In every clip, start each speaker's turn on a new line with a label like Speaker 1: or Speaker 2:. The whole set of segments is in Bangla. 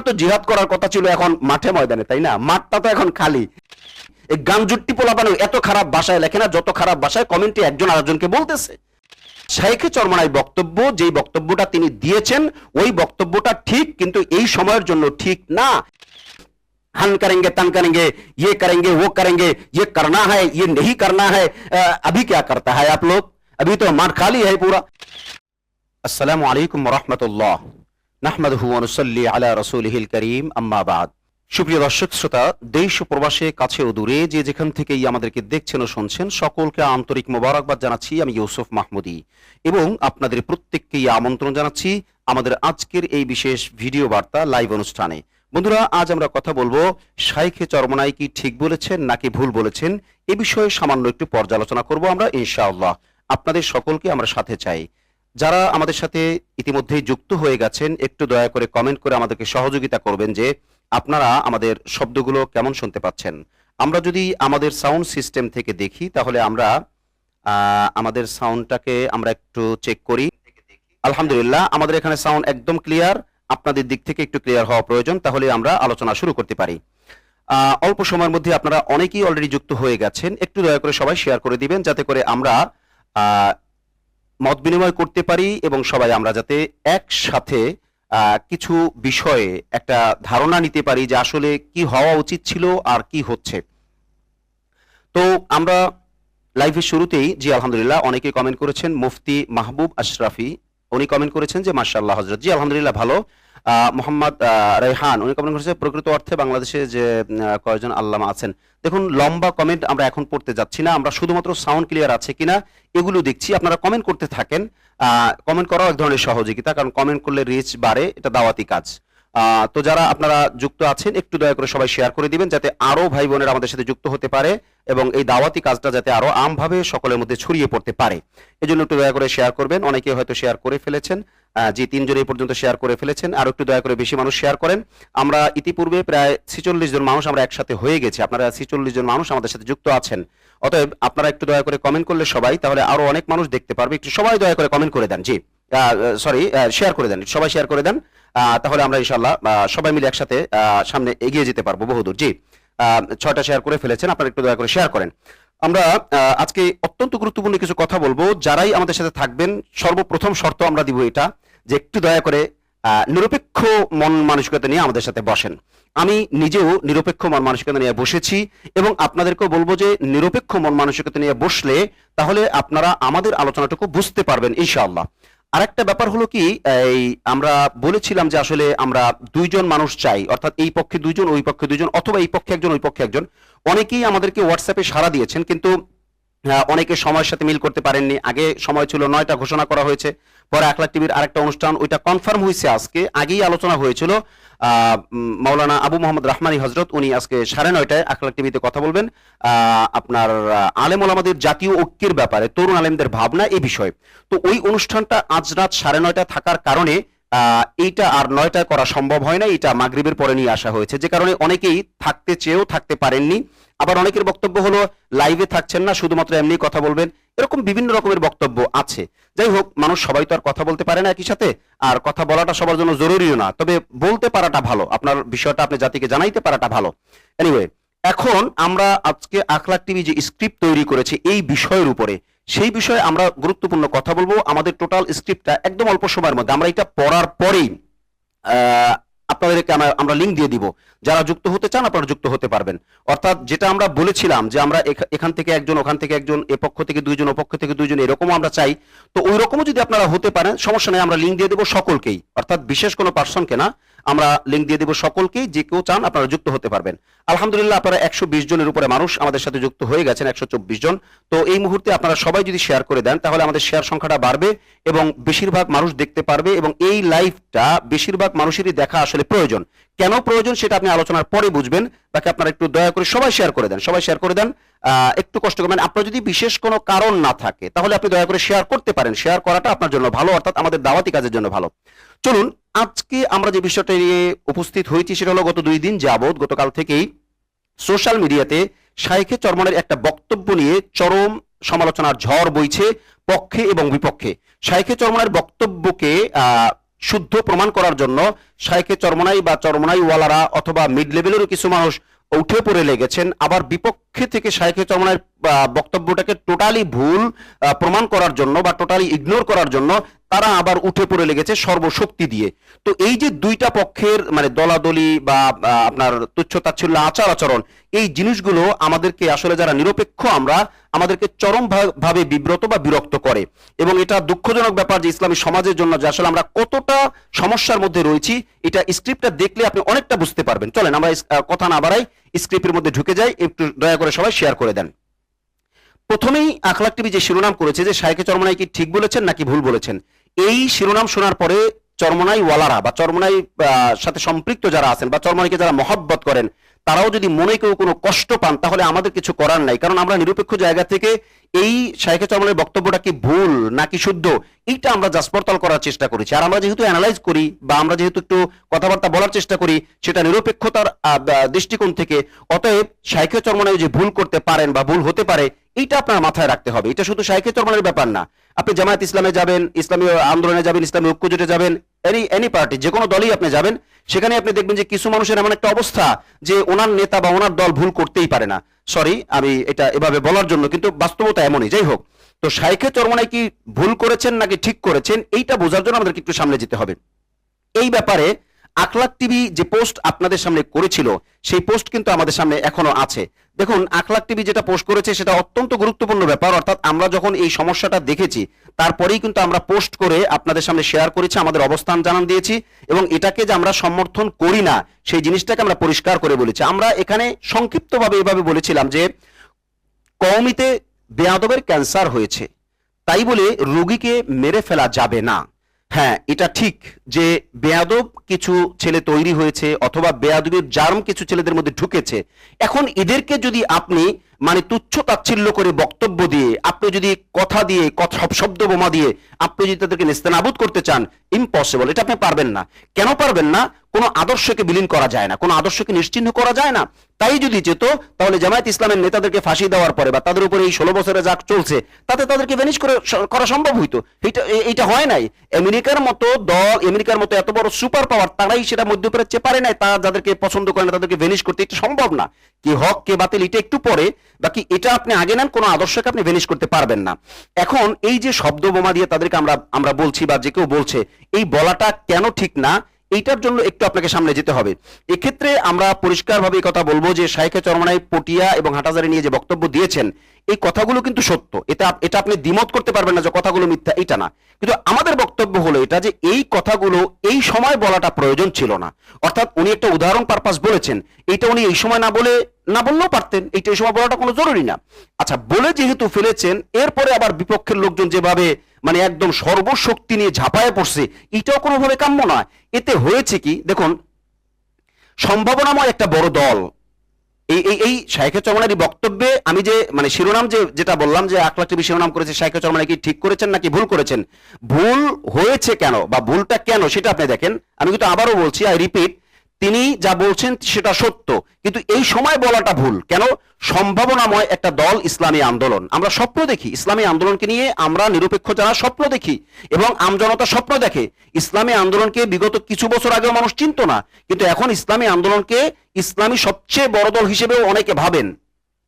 Speaker 1: তো জিহাদ করার কথা ছিল এখন মাঠে ময়দানে, তাই না? মাঠটা তো এখন খালি। এই গানজুট্টি পোলাপানো এত খারাপ ভাষায় লেখে না যত খারাপ ভাষায় কমেন্টে একজন আরেকজনকে বলতেছে। শাইখে চরমনাই বক্তব্য, যেই বক্তব্যটা তিনি দিয়েছেন ওই বক্তব্যটা ঠিক, কিন্তু এই সময়ের জন্য ঠিক না। हम करेंगे तन करेंगे, ये करेंगे वो करेंगे, ये करना है ये नहीं करना है। अभी क्या करता है आप लोग? अभी तो माठ खाली है पूरा। अस्सलामु अलैकुम व रहमतुल्लाह, नहमदुहु व नुसल्ली अला रसूलिहिल करीम, अम्मा बाद। সুপ্রিয় দর্শক শ্রোতা, দেশ ও প্রবাসে কাছে ও দূরে যে যেখান থেকেই আমাদেরকে দেখছেন ও শুনছেন, সকলকে আন্তরিক মোবারকবাদ জানাচ্ছি। আমি ইউসুফ মাহমুদি এবং আপনাদের প্রত্যেককেই আমন্ত্রণ জানাচ্ছি আমাদের আজকের এই বিশেষ ভিডিও বার্তা লাইভ অনুষ্ঠানে। বন্ধুরা, আজ আমরা কথা বলবো শাইখে চরমনাই কি ঠিক বলেছেন নাকি ভুল বলেছেন, এ বিষয়ে সামান্য একটু পর্যালোচনা করব আমরা ইনশাআল্লাহ। আপনাদের সকলকে আমরা সাথে চাই। যারা আমাদের সাথে ইতিমধ্যেই যুক্ত হয়ে গেছেন, একটু দয়া করে কমেন্ট করে আমাদেরকে সহযোগিতা করবেন যে আপনারা আমাদের শব্দগুলো কেমন শুনতে পাচ্ছেন। আমরা যদি আমাদের সাউন্ড সিস্টেম থেকে দেখি তাহলে আমরা আমাদের সাউন্ডটাকে আমরা একটু চেক করি। আলহামদুলিল্লাহ, আমাদের এখানে সাউন্ড একদম ক্লিয়ার। আপনাদের দিক থেকে একটু ক্লিয়ার হওয়া প্রয়োজন, তাহলে আমরা আলোচনা শুরু করতে পারি। অল্প সময়ের মধ্যে আপনারা অনেকেই অলরেডি যুক্ত হয়ে গেছেন। একটু দয়া করে সবাই শেয়ার করে দিবেন যাতে করে আমরা মত বিনিময় করতে পারি এবং সবাই আমরা যাতে একসাথে কিছু বিষয়ে একটা ধারণা নিতে পারি যে আসলে কি হওয়া উচিত ছিল আর কি হচ্ছে। তো আমরা লাইভের শুরুতেই জি আলহামদুলিল্লাহ অনেকে কমেন্ট করেছেন। মুফতি মাহবুব আশরাফি উনি কমেন্ট করেছেন যে মাশাআল্লাহ হযরত। জি আলহামদুলিল্লাহ ভালো। মোহাম্মদ রায়হান উনি কমেন্ট করেছেন প্রকৃত অর্থে বাংলাদেশে যে কয়েকজন আল্লামা আছেন। দেখুন, লম্বা কমেন্ট আমরা এখন পড়তে যাচ্ছি না, আমরা শুধুমাত্র সাউন্ড ক্লিয়ার আছে কিনা এগুলো দেখছি। আপনারা কমেন্ট করতে থাকেন। কমেন্ট করাও এক ধরনের সহযোগিতা, কারণ কমেন্ট করলে রিচ বাড়ে, এটা দাওয়াতি কাজ। তো যারা আপনারা যুক্ত আছেন একটু দয়া করে সবাই শেয়ার করে দিবেন যাতে আরো ভাই বোনেরা আমাদের সাথে যুক্ত হতে পারে এবং এই দাওয়াতি কাজটা যাতে আরো আমভাবে সকলের মধ্যে ছড়িয়ে পড়তে পারে। এজন্য একটু দয়া করে শেয়ার করবেন। অনেকে হয়তো শেয়ার করে ফেলেছেন, যে 3 জন এই পর্যন্ত শেয়ার করে ফেলেছেন। আর একটু দয়া করে বেশি মানুষ শেয়ার করেন। আমরা ইতিপূর্বে প্রায় 46 জন মানুষ আমরা একসাথে হয়ে গেছি। আপনারা 46 জন মানুষ আমাদের সাথে যুক্ত আছেন। অতএব আপনারা একটু দয়া করে কমেন্ট করলে সবাই, তাহলে আরো অনেক মানুষ দেখতে পারবে। একটু সবাই দয়া করে কমেন্ট করে দেন। জি সরি, শেয়ার করে দেন, সবাই শেয়ার করে দেন। তাহলে আমরা ইনশাআল্লাহ সবাই মিলে একসাথে সামনে এগিয়ে যেতে পারবো বহুদূর। জি 6টা শেয়ার করে ফেলেছেন, আপনারা একটু দয়া করে শেয়ার করেন। আমরা আজকে অত্যন্ত গুরুত্বপূর্ণ কিছু কথা বলবো। যারাই আমাদের সাথে থাকবেন সর্বপ্রথম শর্ত আমরা দিব এটা যে একটু দয়া করে নিরপেক্ষ মন মানসিকতা নিয়ে আমাদের সাথে বসেন। আমি নিজেও নিরপেক্ষ মন মানসিকতা নিয়ে বসেছি এবং আপনাদেরকেও বলবো যে নিরপেক্ষ মন মানসিকতা নিয়ে বসলে তাহলে আপনারা আমাদের আলোচনাটুকু বুঝতে পারবেন ইনশাআল্লাহ। আরেকটা ব্যাপার হলো কি, এই আমরা বলেছিলাম যে আসলে আমরা 2 জন মানুষ চাই, অর্থাৎ এই পক্ষে 2 জন ওই পক্ষে 2 জন, অথবা এই পক্ষে একজন ওই পক্ষে একজন। অনেকেই আমাদেরকে হোয়াটসঅ্যাপে সাড়া দিয়েছেন, কিন্তু অনেকে সময়ের সাথে মিল করতে পারেননি। আগে সময় ছিল 9টা ঘোষণা করা হয়েছে, পরে আখলাক টিভির আরেকটা অনুষ্ঠান ওইটা কনফার্ম হয়েছে আজকে। আগেই আলোচনা হয়েছিল মাওলানা আবু মোহাম্মদ রাহমানি হযরত উনি আজকে 9:30টায় আখলাক টিভিতে কথা বলবেন আপনার আলেম ওলামাদের জাতীয় ঐক্যের ব্যাপারে, তরুণ আলেমদের ভাবনা এই বিষয়ে। তো ওই অনুষ্ঠানটা আজ রাত 9:30 থাকার কারণে এইটা আর 9টায় করা সম্ভব হয় না, এটা মাগরিবের পরে নিয়ে আসা হয়েছে, যে কারণে অনেকেই থাকতে চেয়েও থাকতে পারেননি। আবার অনেকের বক্তব্য হলো লাইভে থাকছেন না, শুধুমাত্র এমনি কথা বলবেন। এরকম বিভিন্ন রকমের বক্তব্য আছে। যাই হোক, মানুষ সবাই তো আর কথা বলতে পারে না একই সাথে, আর কথা বলাটা সবার জন্য জরুরিও না, তবে বলতে পারাটা ভালো, আপনার বিষয়টা আপনি জাতিকে জানাইতে পারাটা ভালো। এনিওয়ে, এখন আমরা আজকে আখলাক টিভি যে স্ক্রিপ্ট তৈরি করেছে এই বিষয়ের উপরে, সেই বিষয়ে আমরা গুরুত্বপূর্ণ কথা বলবো। আমাদের টোটাল স্ক্রিপ্টটা একদম অল্প সময়ের মধ্যে, আমরা এটা পড়ার পরেই আপনাদেরকে আমরা লিঙ্ক দিয়ে দিব। যারা যুক্ত হতে চান আপনারা যুক্ত হতে পারবেন। অর্থাৎ যেটা আমরা বলেছিলাম যে আমরা এখান থেকে একজন, ওখান থেকে একজন, এ পক্ষ থেকে 2 জন, ও পক্ষ থেকে 2 জন, এরকমও আমরা চাই। তো ওই রকমও যদি আপনারা হতে পারেন সমস্যা নেই, আমরা লিঙ্ক দিয়ে দেবো সকলকেই, অর্থাৎ বিশেষ কোনো পার্সনকে না, আমরা লিঙ্ক দিয়ে দেবো সকলকেই। যে কেউ চান আপনারা যুক্ত হতে পারবেন। আলহামদুলিল্লাহ আপনারা 120 জনের উপরে মানুষ আমাদের সাথে যুক্ত হয়ে গেছেন, 124 জন। তো এই মুহূর্তে আপনারা সবাই যদি শেয়ার করে দেন তাহলে আমাদের শেয়ার সংখ্যাটা বাড়বে এবং বেশিরভাগ মানুষ দেখতে পারবে, এবং এই লাইভটা বেশিরভাগ মানুষেরই দেখা আসলে প্রয়োজন। কেন প্রয়োজন সেটা আপনি আলোচনার পরে বুঝবেন। বাকি আপনারা একটু দয়া করে সবাই শেয়ার করে দেন, সবাই শেয়ার করে দেন। একটু কষ্ট করবেন। আপনার যদি বিশেষ কোনো কারণ না থাকে তাহলে আপনি দয়া করে শেয়ার করতে পারেন। শেয়ার করাটা আপনার জন্য ভালো, অর্থাৎ আমাদের দাওয়াতি কাজের জন্য ভালো। চলুন, আজকে আমরা যে বিষয়টা নিয়ে উপস্থিত হয়েছি সেটা হলো গত 2 দিন যাবত, গতকাল থেকেই সোশ্যাল মিডিয়াতে শাইখে চরমনাইয়ের একটা বক্তব্য নিয়ে চরম সমালোচনার ঝড় বইছে পক্ষে এবং বিপক্ষে। শাইখে চরমনাইয়ের বক্তব্যকে শুদ্ধ প্রমাণ করার জন্য শাইখে চরমনাই বা চরমনাই ওয়ালারা অথবা মিড লেভেলেরও কিছু মানুষ উঠে পড়ে লেগেছেন, আবার বিপক্ষে থেকে শাইখে চরমনাইয়ের বক্তব্যটাকে টোটালি ভুল প্রমাণ করার জন্য বা টোটালি ইগনোর করার জন্য তারা আবার উঠে পড়ে লেগেছে সর্বশক্তি দিয়ে। তো এই যে দুইটা পক্ষের মানে দলাদলি বা আপনার তুচ্ছ তাচ্ছিল্য আচার আচরণ, এই জিনিসগুলো আমাদেরকে আসলে যারা নিরপেক্ষ আমরা, আমাদেরকে চরম ভাবে বিব্রত বা বিরক্ত করে। এবং এটা দুঃখজনক ব্যাপার যে ইসলামী সমাজের জন্য যে আসলে আমরা কতটা সমস্যার মধ্যে রয়েছি, এটা স্ক্রিপ্টটা দেখলে আপনি অনেকটা বুঝতে পারবেন। চলেন আমরা কথা না বাড়াই, স্ক্রিপ্টের মধ্যে ঢুকে যাই, একটু দয়া করে সবাই শেয়ার করে দেন। প্রথমেই আখলাক টিভি যে শিরোনাম করেছে যে শাইখে চরমনাই কি ঠিক বলেছেন নাকি ভুল বলেছেন, এই শিরোনাম শোনার পরে চরমনাই ওয়ালারা বা চরমনাই সাথে সম্পৃক্ত যারা আছেন বা চরমনাইকে যারা মহব্বত করেন, তারাও যদি মনে কেউ কোনো কষ্ট পান তাহলে আমাদের কিছু করার নাই, কারণ আমরা নিরপেক্ষ জায়গা থেকে এই শাইখে চরমনাইয়ের বক্তব্যটা কি ভুল নাকি শুদ্ধ এইটা আমরা যাচ পড়তাল করার চেষ্টা করেছি। আর আমরা যেহেতু অ্যানালাইজ করি বা আমরা যেহেতু একটু কথাবার্তা বলার চেষ্টা করি সেটা নিরপেক্ষতার দৃষ্টিকোণ থেকে, অতএব শাইখে চরমনাই যে ভুল করতে পারেন বা ভুল হতে পারে এইটা আপনার মাথায় রাখতে হবে। এটা শুধু শাইখে চরমনাইয়ের ব্যাপার না, আপনি জামায়াত ইসলামে যাবেন, ইসলামী আন্দোলনে যাবেন, ইসলামী ঐক্য জোটে যাবেন, এনি পার্টি যে কোনো দলই আপনি যাবেন, সেখানে আপনি দেখবেন যে কিছু মানুষের এমন একটা অবস্থা যে ওনার নেতা বা ওনার দল ভুল করতেই পারে না। সরি আমি এটা এভাবে বলার জন্য, কিন্তু বাস্তবতা এমনই। যাই হোক, তো শাইখে চরমনাই কি ভুল করেছেন নাকি ঠিক করেছেন এইটা বোঝার জন্য আমাদেরকে একটু সামনে যেতে হবে। এই ব্যাপারে আখলাক টিভি যে পোস্ট আপনাদের সামনে করেছিল সেই পোস্ট কিন্তু আমাদের সামনে এখনো আছে। দেখুন, আখলাক টিভি যেটা পোস্ট করেছে সেটা অত্যন্ত গুরুত্বপূর্ণ ব্যাপার, অর্থাৎ আমরা যখন এই সমস্যাটা দেখেছি তারপরেই কিন্তু আমরা পোস্ট করে আপনাদের সামনে শেয়ার করেছি, আমাদের অবস্থান জানান দিয়েছি এবং এটাকে যে আমরা সমর্থন করি না সেই জিনিসটাকে আমরা পরিষ্কার করে বলেছি। আমরা এখানে সংক্ষিপ্তভাবে এভাবে বলেছিলাম যে কওমিতে বেয়াদবের ক্যান্সার হয়েছে, তাই বলে রোগীকে মেরে ফেলা যাবে না। হ্যাঁ, এটা ঠিক যে বেয়াদব কিছু ছেলে তৈরি হয়েছে অথবা বেয়াদবির জার্ম কিছু ছেলেদের মধ্যে ঢুকেছে। এখন এদেরকে যদি আপনি মানে তুচ্ছ তাচ্ছিল্য করে বক্তব্য দিয়ে, আপনি যদি কথা দিয়ে শব্দ বোমা দিয়ে আপনি যদি তাদেরকে নেস্তানাবুদ করতে চান, ইম্পসিবল, এটা আপনি পারবেন না। কেন পারবেন না? কোনো আদর্শকে বিলীন করা যায় না, কোনো আদর্শকে নিশ্চিহ্ন করা যায় না। তাই যদি যেত তাহলে জামায়াত ইসলামের নেতাদেরকে ফাঁসি দেওয়ার পরে বা তাদের উপরে এই 16 বছরে যা চলছে তাতে তাদেরকে ভ্যানিশ করা সম্ভব হইতো। এইটা হয় নাই। আমেরিকার মতো দল, আমেরিকার মতো এত বড় সুপার পাওয়ার, তারাই সেটা মধ্যপ্রাচ্যে পারে নাই, তারা যাদেরকে পছন্দ করে না তাদেরকে ভ্যানিশ করতে। এটা সম্ভব না। কি হক কে বাতিল এটা একটু পরে, বাকি এটা আপনি আগে নেন, কোনো আদর্শকে আপনি ভ্যানিশ করতে পারবেন না। এখন এই যে শব্দ বোমা দিয়ে তাদেরকে আমরা বলছি বা যে কেউ বলছে, এই বলাটা কেন ঠিক না এইটার জন্য একটু আপনাকে সামনে যেতে হবে। এক্ষেত্রে আমরা পরিষ্কারভাবে এই কথা বলবো যে শাইখে চরমনাই পটিয়া এবং হাটহাজারী নিয়ে যে বক্তব্য দিয়েছেন এই কথাগুলো কিন্তু সত্য, এটা আপনি দ্বিমত করতে পারবেন না যে কথাগুলো মিথ্যা, এটা না। কিন্তু আমাদের বক্তব্য হলো এটা যে এই কথাগুলো এই সময় বলাটা প্রয়োজন ছিল না। অর্থাৎ উনি একটা উদাহরণ পারপাস বলেছেন, এইটা উনি এই সময় না বললেও পারতেন, এইটা এই সময় বলাটা কোনো জরুরি না। আচ্ছা, বলে যেহেতু ফেলেছেন, এরপরে আবার বিপক্ষের লোকজন যেভাবে মানে একদম সর্বশক্তি নিয়ে ঝাঁপায় পড়ছে, এটাও কোনোভাবে কাম্য নয়। এতে হয়েছে কি দেখুন, সম্ভাবনাময় একটা বড় দল এই শাইখে চরমনাইয়ের বক্তব্যে আমি যে মানে শিরোনাম যেটা বললাম যে আখলাক টিভি শিরোনাম করেছে শাইখে চরমনাই কি ঠিক করেছেন নাকি ভুল করেছেন, ভুল হয়েছে কেন বা ভুলটা কেন সেটা আপনি দেখেন। আমি কিন্তু আবারও বলছি, আই রিপিট, তিনি যা বলছেন সেটা সত্য, কিন্তু এই সময় বলাটা ভুল। কেন? সম্ভাবনাময় একটা দল ইসলামী আন্দোলন, আমরা স্বপ্ন দেখি ইসলামী আন্দোলনকে নিয়ে, আমরা নিরপেক্ষ যারা স্বপ্ন দেখি এবং আমজনতা স্বপ্ন দেখে। ইসলামী আন্দোলনকে বিগত কিছু বছর আগেও মানুষ চিনত না, কিন্তু এখন ইসলামী আন্দোলনকে ইসলামী সবচেয়ে বড় দল হিসেবেও অনেকে ভাবেন।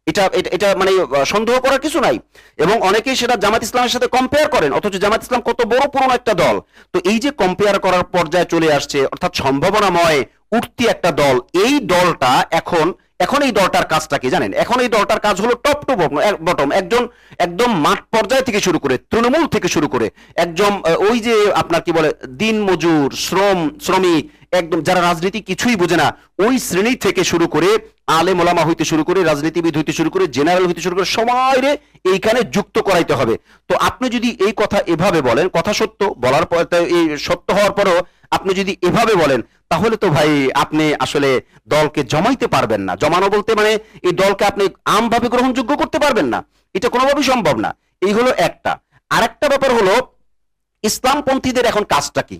Speaker 1: এটা এটা মানে সন্দেহ করার কিছু নাই। এবং অনেকেই সেটা জামাত ইসলামের সাথে কম্পেয়ার করেন, অথচ জামাত ইসলাম কত বড় পুরনো একটা দল। তো এই যে কম্পেয়ার করার পর্যায়ে চলে আসছে, অর্থাৎ সম্ভাবনাময় উঠতি একটা দল, এই দলটা এখন এই দলটার কাজটা কি জানেন? এখন এই দলটার কাজ হলো টপ টু বটম, একদম মাঠ পর্যায় থেকে শুরু করে, তৃণমূল থেকে শুরু করে একদম ওই যে আপনার কি বলে দিন মজুর, শ্রমিক, একদম যারা রাজনীতি কিছুই বোঝে না ওই শ্রেণী থেকে শুরু করে আলেম ওলামা হইতে শুরু করে, রাজনীতিবিদ হইতে শুরু করে, জেনারেল হইতে শুরু করে, সবাই এইখানে যুক্ত করাইতে হবে। তো আপনি যদি এই কথা এভাবে বলেন, কথা সত্য বলার পর, এই সত্য হওয়ার পরও আপনি যদি এভাবে বলেন, তাহলে তো ভাই আপনি আসলে দলকে জমাইতে পারবেন না। জমানো বলতে মানে এই দলকে আপনি আমভাবে গ্রহণযোগ্য করতে পারবেন না, এটা কোনোভাবেই সম্ভব না। এই হলো একটা। আরেকটা ব্যাপার হলো, ইসলামপন্থীদের এখন কাজটা কি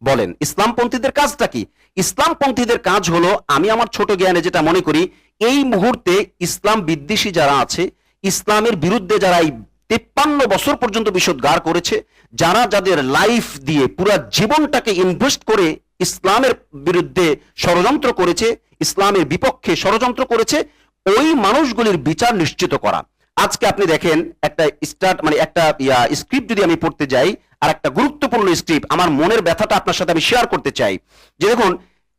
Speaker 1: বলেন? ইসলামপন্থীদের কাজটা কি? ইসলামপন্থীদের কাজ হলো, আমি আমার ছোট জ্ঞানে যেটা মনে করি, এই মুহূর্তে ইসলাম বিদ্বেষী যারা আছে, ইসলামের বিরুদ্ধে যারা এই 53 বছর পর্যন্ত বিষোদ্গার করেছে, যারা যাদের লাইফ দিয়ে পুরো জীবনটাকে ইনভেস্ট করে ইসলামের বিরুদ্ধে ষড়যন্ত্র করেছে, ইসলামের বিপক্ষে ষড়যন্ত্র করেছে, ওই মানুষগুলির বিচার নিশ্চিত করা। আজকে আপনি দেখেন একটা একটা স্ক্রিপ্ট যদি আমি পড়তে যাই, আর একটা গুরুত্বপূর্ণ স্ক্রিপ্ট, আমার মনের ব্যথাটা আপনার সাথে আমি শেয়ার করতে চাই। যে দেখুন,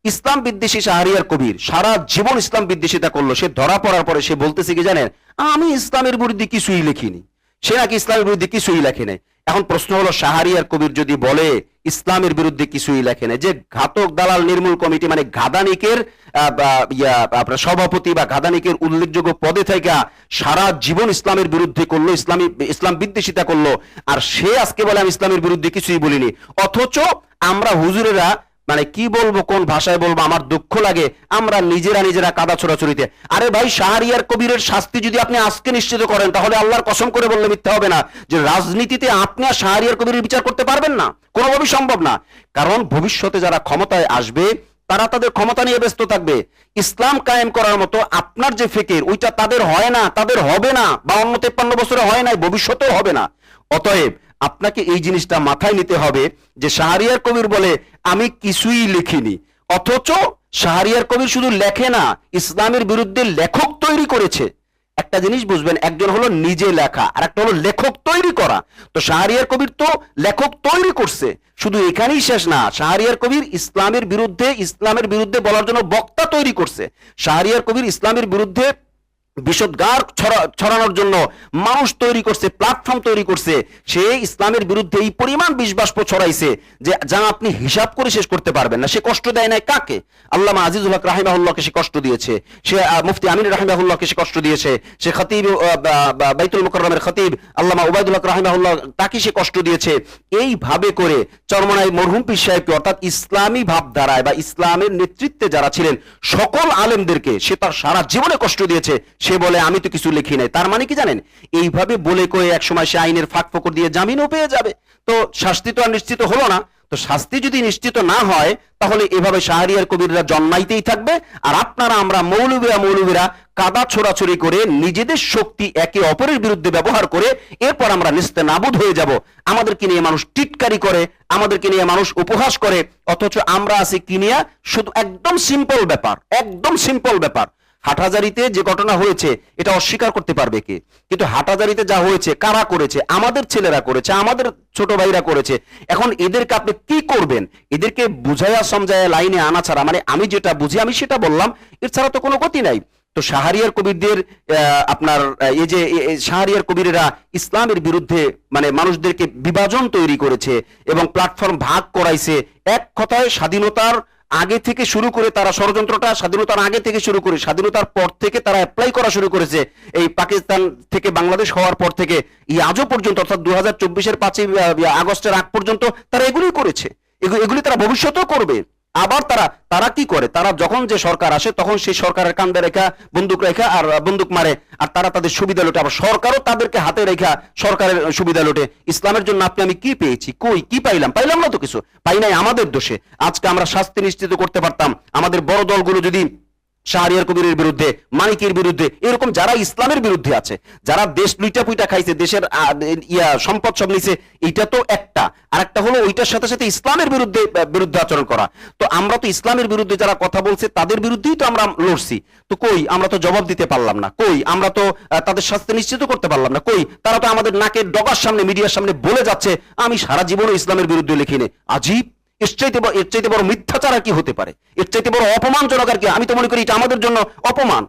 Speaker 1: ইসলাম বিদ্বেষী শাহরিয়ার কবির সারা জীবন ইসলাম বিদ্বেষিতা করলো, সে ধরা পড়ার পরে সে বলতেছে কি জানেন, আমি ইসলামের বিরুদ্ধে কিছুই লিখিনি, সে নাকি ইসলামের বিরুদ্ধে কিছুই লেখে নাই। এখন প্রশ্ন হলো, শাহরিয়ার কবির যদি বলে ইসলামের বিরুদ্ধে কিছুই লেখে নাই, যে ঘাতক দালাল নির্মূল কমিটি মানে ঘাদানিকের আপনার সভাপতি বা ঘাদানিকের উল্লেখযোগ্য পদে থেকে সারা জীবন ইসলামের বিরুদ্ধে করলো, ইসলাম বিদ্বেষিতা করলো, আর সে আজকে বলে আমি ইসলামের বিরুদ্ধে কিছুই বলিনি। অথচ আমরা হুজুরেরা মানে কি বলবো, কোন ভাষায় বলবো, আমার দুঃখ লাগে, আমরা নিজেরা কাদা ছোড়াছুড়িতে। আরে ভাই, শাহরিয়ার কবিরের শাস্তি যদি আপনি আজকে নিশ্চিত করেন, তাহলে আল্লাহর কসম করে বললে মিথ্যা হবে না যে রাজনীতিতে আপনি আর শাহরিয়ার কবিরের বিচার করতে পারবেন না, কোনোভাবেই সম্ভব না। কারণ ভবিষ্যতে যারা ক্ষমতায় আসবে তারা তাদের ক্ষমতা নিয়ে ব্যস্ত থাকবে। ইসলাম কায়েম করার মতো আপনার যে ফিকির, ওইটা তাদের হয় না, তাদের হবে না, বা অন্য 53 বছরে হয় নাই, ভবিষ্যতেও হবে না। অতএব আপনাকে এই জিনিসটা মাথায় নিতে হবে যে শাহরিয়ার কবির বলে আমি কিছুই লিখিনি, অথচ শাহরিয়ার কবির শুধু লেখে না, ইসলামের বিরুদ্ধে লেখক তৈরি করেছে। একটা জিনিস বুঝবেন, একজন হলো নিজে লেখা, আর একটা হলো লেখক তৈরি করা। তো শাহরিয়ার কবির তো লেখক তৈরি করছে, শুধু এখানেই শেষ না, শাহরিয়ার কবির ইসলামের বিরুদ্ধে বলার জন্য বক্তা তৈরি করছে। শাহরিয়ার কবির ইসলামের বিরুদ্ধে বিষোদ্গার ছড়ানোর জন্য মানুষ তৈরি করছে, প্ল্যাটফর্ম তৈরি করছে। সে ইসলামের বিরুদ্ধে এই পরিমাণ বিষবাষ্প ছড়াইছে যে যা আপনি হিসাব করে শেষ করতে পারবেন না। সে কষ্ট দেয় নাই কাকে? আল্লামা আজিজুল হক রাহিমাহুল্লাহকে সে কষ্ট দিয়েছে, সে মুফতি আমিন রাহিমাহুল্লাহকে সে কষ্ট দিয়েছে, সে খতিব বাইতুল মুকাররমের খতিব আল্লামা উবাইদুল হক রাহিমাহুল্লাহ তাকে সে কষ্ট দিয়েছে। এইভাবে করে চরমনাই মরহুম পীর সাহেবকে, অর্থাৎ ইসলামী ভাবধারায় বা ইসলামের নেতৃত্বে যারা ছিলেন সকল আলেমদেরকে সে তার সারা জীবনে কষ্ট দিয়েছে। সে বলে আমি তো কিছু লিখি নাই। তার মানে কি জানেন, এইভাবে বলে কয়ে একসময় সে আইনের ফাঁক ফোকর দিয়ে জামিনও পেয়ে যাবে। তো শাস্তি তো আর নিশ্চিত হলো না। তো শাস্তি যদি নিশ্চিত না হয়, তাহলে এভাবে শাহরিয়ার কবিররা জন্মাইতেই থাকবে, আর আপনারা আমরা মৌলবীরা কাদা ছোড়াছড়ি করে নিজেদের শক্তি একে অপরের বিরুদ্ধে ব্যবহার করে এরপর আমরা নেস্তেনাবুদ হয়ে যাব। আমাদেরকে নিয়ে মানুষ টিটকারি করে, আমাদেরকে নিয়ে মানুষ উপহাস করে, অথচ আমরা আছি কি নিয়ে? শুধু একদম সিম্পল ব্যাপার, হাটহাজারীতে যে ঘটনা হয়েছে এটা অস্বীকার করতে পারবে কে? কিন্তু হাটহাজারীতে যা হয়েছে কারা করেছে? আমাদের ছেলেরা করেছে, আমাদের ছোট ভাইরা করেছে। এখন এদেরকে আপনি কি করবেন? এদেরকে বুঝাইয়া সমঝাইয়া লাইনে আনা ছাড়া, মানে আমি যেটা বুঝি আমি সেটা বললাম, এর ছাড়া তো কোনো গতি নাই। তো শাহরিয়ার কবিরদের আপনার এই যে শাহরিয়ার কবিরেরা ইসলামের বিরুদ্ধে মানে মানুষদেরকে বিভাজন তৈরি করেছে এবং প্ল্যাটফর্ম ভাগ করাইছে। এক কথায় স্বাধীনতার আগে থেকে শুরু করে তারা ষড়যন্ত্রটা, স্বাধীনতার আগে থেকে শুরু করে স্বাধীনতার পর থেকে তারা অ্যাপ্লাই করা শুরু করেছে। এই পাকিস্তান থেকে বাংলাদেশ হওয়ার পর থেকে এই আজও পর্যন্ত, অর্থাৎ 2024-এর 5ই আগস্টের আগ পর্যন্ত তারা এগুলি করেছে, এগুলি তারা ভবিষ্যতেও করবে। আবার তারা কি করে? তারা যখন যে সরকার আসে তখন সেই সরকারের কান্দে রেখা বন্দুক রেখা আর বন্দুক মারে, আর তারা তাদের সুবিধা লোটে। আবার সরকারও তাদেরকে হাতে রেখা সরকারের সুবিধা লোটে। ইসলামের জন্য আমি কি পেয়েছি? কি পাইলাম না তো কিছু, পাই নাই আমাদের দোষে। আজকে আমরা শাস্তি নিশ্চিত করতে পারতাম। আমাদের বড় দলগুলো যদি শাহরিয়ার কবিরের বিরুদ্ধে, মানিকের বিরুদ্ধে, এরকম যারা ইসলামের বিরুদ্ধে আছে, যারা দেশ লুইটা পুইটা খাইছে, দেশের সম্পদ সব নিছে, এইটা তো একটা। আর একটা হলো ওইটার সাথে সাথে ইসলামের বিরুদ্ধে আচরণ করা। তো আমরা তো ইসলামের বিরুদ্ধে যারা কথা বলছে তাদের বিরুদ্ধেই তো আমরা লড়ছি। তো কই আমরা তো জবাব দিতে পারলাম না, কই আমরা তো তাদের শাস্তি নিশ্চিত করতে পারলাম না, কই তারা তো আমাদের নাকের ডগার সামনে, মিডিয়ার সামনে বলে যাচ্ছে আমি সারা জীবনও ইসলামের বিরুদ্ধে লিখিনি। আজীব! এর চাইতে বড় মিথ্যাচার আর কি হতে পারে? এর চাইতে বড় অপমানজনক আর কি? আমি তো মনে করি এটা আমাদের জন্য অপমান,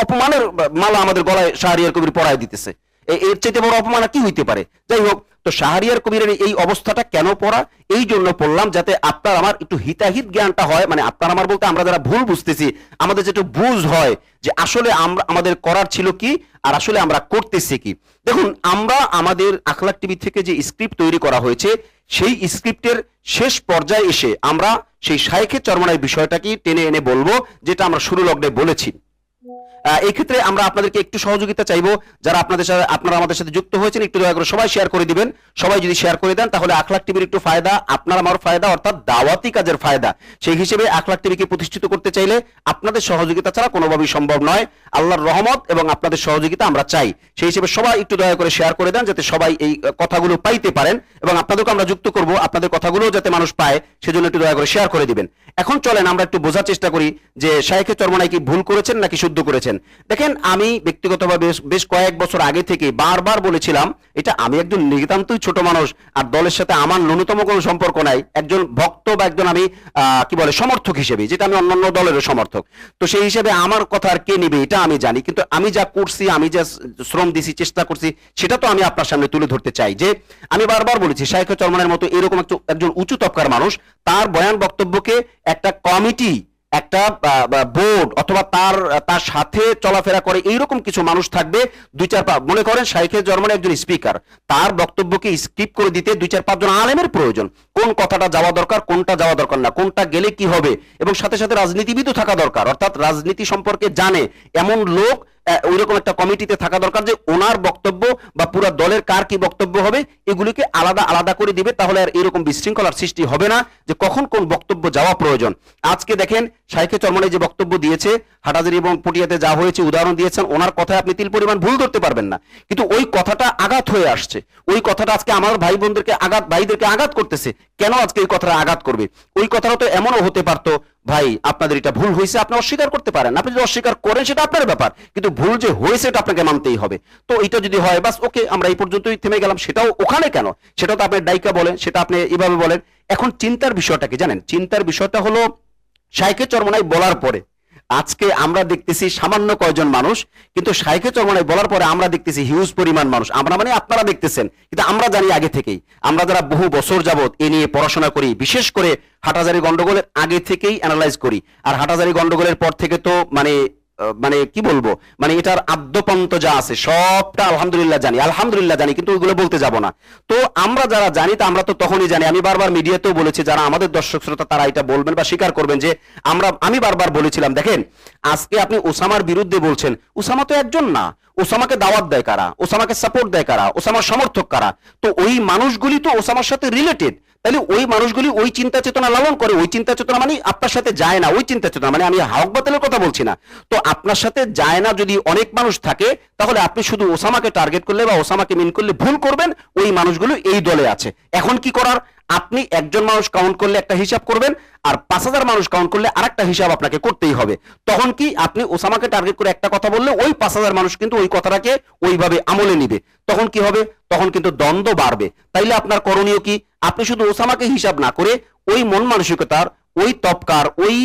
Speaker 1: অপমানের মালা আমাদের গলায় শাহরিয়ার কবির পরায় দিতেছে। এর চাইতে বড় অপমান আর কি হইতে পারে? যাই হোক, তো শাহরিয়ার কবিরের এই অবস্থাটা কেন পড়া, এই জন্য পড়লাম যাতে আপনার আমার একটু হিতাহিত জ্ঞানটা হয়। মানে আপনার আমার বলতে আমরা যারা ভুল বুঝতেছি, আমাদের যেটা বুঝ হয় যে আসলে আমাদের করার ছিল কি আর আসলে আমরা করতেছি কি। দেখুন, আমরা আমাদের আখলাক টিভি থেকে যে স্ক্রিপ্ট তৈরি করা হয়েছে, সেই স্ক্রিপ্টের শেষ পর্যায়ে এসে আমরা সেই শাইখে চরমনাই বিষয়টাকে টেনে এনে বলবো, যেটা আমরা শুরু লগ্নে বলেছি। এই ক্ষেত্রে আমরা আপনাদেরকে একটু সহযোগিতা চাইবো, যারা আপনারা আমাদের সাথে যুক্ত হয়েছেন, একটু দয়া করে সবাই শেয়ার করে দিবেন। সবাই যদি শেয়ার করে দেন তাহলে আখলাক টিভির একটু ফায়দা, আপনার আমার ফায়দা, অর্থাৎ দাওয়াতি কাজের ফায়দা। সেই হিসেবে আখলাক টিভিকে প্রতিষ্ঠিত করতে চাইলে আপনাদের সহযোগিতা ছাড়া কোনোভাবেই সম্ভব নয়। আল্লাহর রহমত এবং আপনাদের সহযোগিতা আমরা চাই। সেই হিসেবে সবাই একটু দয়া করে শেয়ার করে দেন, যাতে সবাই এই কথাগুলো পাইতে পারেন, এবং আপনাদেরকে আমরা যুক্ত করব, আপনাদের কথাগুলো যাতে মানুষ পায় সেজন্য একটু দয়া করে শেয়ার করে দিবেন। এখন চলেন আমরা একটু বোঝার চেষ্টা করি যে শাইখে চরমনাই কি ভুল করেছেন নাকি শুদ্ধ করেছেন। দেখেন, আমি ব্যক্তিগতভাবে বেশ কয়েক বছর আগে থেকে বারবার বলেছিলাম, এটা আমি একজন নিতান্তই ছোট মানুষ, আর দলের সাথে আমার ন্যূনতম কোনো সম্পর্ক নাই, একজন ভক্ত বা একজন আমি কি বলে সমর্থক হিসেবে, যেটা আমি অন্যান্য দলেরও সমর্থক। তো সেই হিসেবে আমার কথা আর কে নিবে এটা আমি জানি, কিন্তু আমি যা করছি, আমি যা শ্রম দিছি, চেষ্টা করছি, সেটা তো আমি আপনার সামনে তুলে ধরতে চাই। যে আমি বারবার বলেছি, শাইখে চরমনাইয়ের মতো এরকম একজন উঁচু তবকার মানুষ, তার বয়ান বক্তব্যকে একটা কমিটি, একটা বোর্ড অথবা তার সাথে চলাফেরা করে এইরকম কিছু মানুষ থাকবে, দুই চার মনে করেন শাইখে চরমনাই একজন স্পিকার, তার বক্তব্যকে স্কিপ করে দিতে দুই চার পাঁচজন আলেমের প্রয়োজন। কোন কথাটা যাওয়া দরকার, কোনটা যাওয়া দরকার না, কোনটা গেলে কি হবে, এবং সাথে সাথে রাজনীতিবিদও থাকা দরকার, অর্থাৎ রাজনীতি সম্পর্কে জানে এমন লোক ওইরকম একটা কমিটিতে থাকা দরকার, যে ওনার বক্তব্য বা পুরো দলের কার কি বক্তব্য হবে এগুলিকে আলাদা আলাদা করে দিবে। তাহলে আর এরকম বিশৃঙ্খলার সৃষ্টি হবে না, যে কখন কোন বক্তব্য যাওয়া প্রয়োজন। আজকে দেখেন, শাইখে চরমনাই যে বক্তব্য দিয়েছে, হাটাজারি এবং পটিয়াতে যা হয়েছে উদাহরণ দিয়েছেন, ওনার কথায় আপনি তিল পরিমাণ ভুল ধরতে পারবেন না, কিন্তু ওই কথাটা আঘাত হয়ে আসছে, ওই কথাটা আজকে আমার ভাইদেরকে আঘাত করতেছে। কেন আজকে এই কথাটা আঘাত করবে? ওই কথাটা তো এমনও হতে পারতো, ভাই আপনাদের এটা ভুল হয়েছে, আপনি অস্বীকার করতে পারেন, আপনি যদি অস্বীকার করেন সেটা আপনার ব্যাপার, কিন্তু ভুল যে হয়েছে এটা আপনাকে মানতেই হবে। তো এটা যদি হয়, বাস ওকে, আমরা এই পর্যন্তই থেমে গেলাম। সেটাও ওখানে কেন, সেটাও তো আপনি ডাইকা বলেন, সেটা আপনি এভাবে বলেন। এখন চিন্তার বিষয়টা কি জানেন? চিন্তার বিষয়টা হলো, শাইখে চরমনাই বলার পরে আজকে আমরা দেখতেছি সামান্য কয়জন মানুষ, কিন্তু শাইখে চরমনাই বলার পরে আমরা দেখতেছি হিউজ পরিমাণ মানুষ। আমরা মানে আপনারা দেখতেছেন, কিন্তু আমরা জানি আগে থেকেই, আমরা যারা বহু বছর যাবত এ নিয়ে পড়াশোনা করি, বিশেষ করে হাটাজারি গন্ডগোলের আগে থেকেই অ্যানালাইজ করি, আর হাটাজারি গন্ডগোলের পর থেকে তো মানে কি বলবো, মানে এটার আদ্যপন্ত যা আছে সবটা আলহামদুলিল্লাহ জানি, কিন্তু ওইগুলো বলতে যাব না। তো আমরা যারা জানি, তা আমরা তো তখনই জানি। আমি বারবার মিডিয়াতেও বলেছি, যারা আমাদের দর্শক শ্রোতা তারা এটা বলবেন বা স্বীকার করবেন, যে আমি বারবার বলেছিলাম, দেখেন আজকে আপনি ওসামার বিরুদ্ধে বলছেন, ওসামা তো একজন না, ওসামাকে দাওয়াত দেয় কারা, ওসামাকে সাপোর্ট দেয় কারা, ওসামার সমর্থক কারা? তো ওই মানুষগুলি তো ওসামার সাথে রিলেটেড। তাহলে ওই মানুষগুলি ওই চিন্তা চেতনা লালন করে, ওই চিন্তা চেতনা মানে আপনার সাথে যায় না, ওই চিন্তা চেতনা মানে আমি হক বাতিলের কথা বলছি না। তো আপনার সাথে যায় না যদি অনেক মানুষ থাকে, তাহলে আপনি শুধু ওসামাকে টার্গেট করলে বা ওসামাকে মিন করলে ভুল করবেন। ওই মানুষগুলো এই দলে আছে। এখন কি করার? আপনি একজন মানুষ কাউন্ট করলে একটা হিসাব করবেন, আর 5,000 মানুষ কাউন্ট করলে আরেকটা হিসাব আপনাকে করতেই হবে। তখন কি আপনি ওসামাকে টার্গেট করে একটা কথা বললে ওই 5,000 মানুষ কিন্তু ওই কথাটাকে ওইভাবে আমলে নিবে। তখন কি হবে? তখন কিন্তু দ্বন্দ্ব বাড়বে। তাইলে আপনার করণীয় কি? আপনি শুধু ওসামাকে হিসাব না করে ওই মন মানসিকতার, ওই তবকার, ওই